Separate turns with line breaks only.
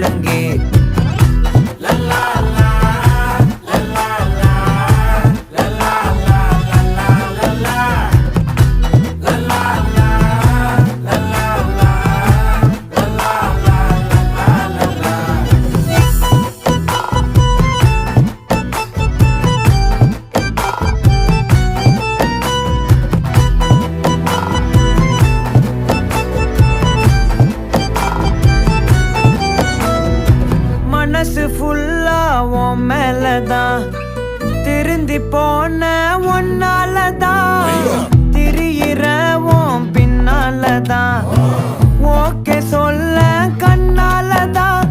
முழங்கே மனசு ஃபுல்லா உன் மேலதான் திருந்தி போன ஒன்னாலதான் திரியிற உன் பின்னாலதான் ஓகே சொல்ல கண்ணாலதான்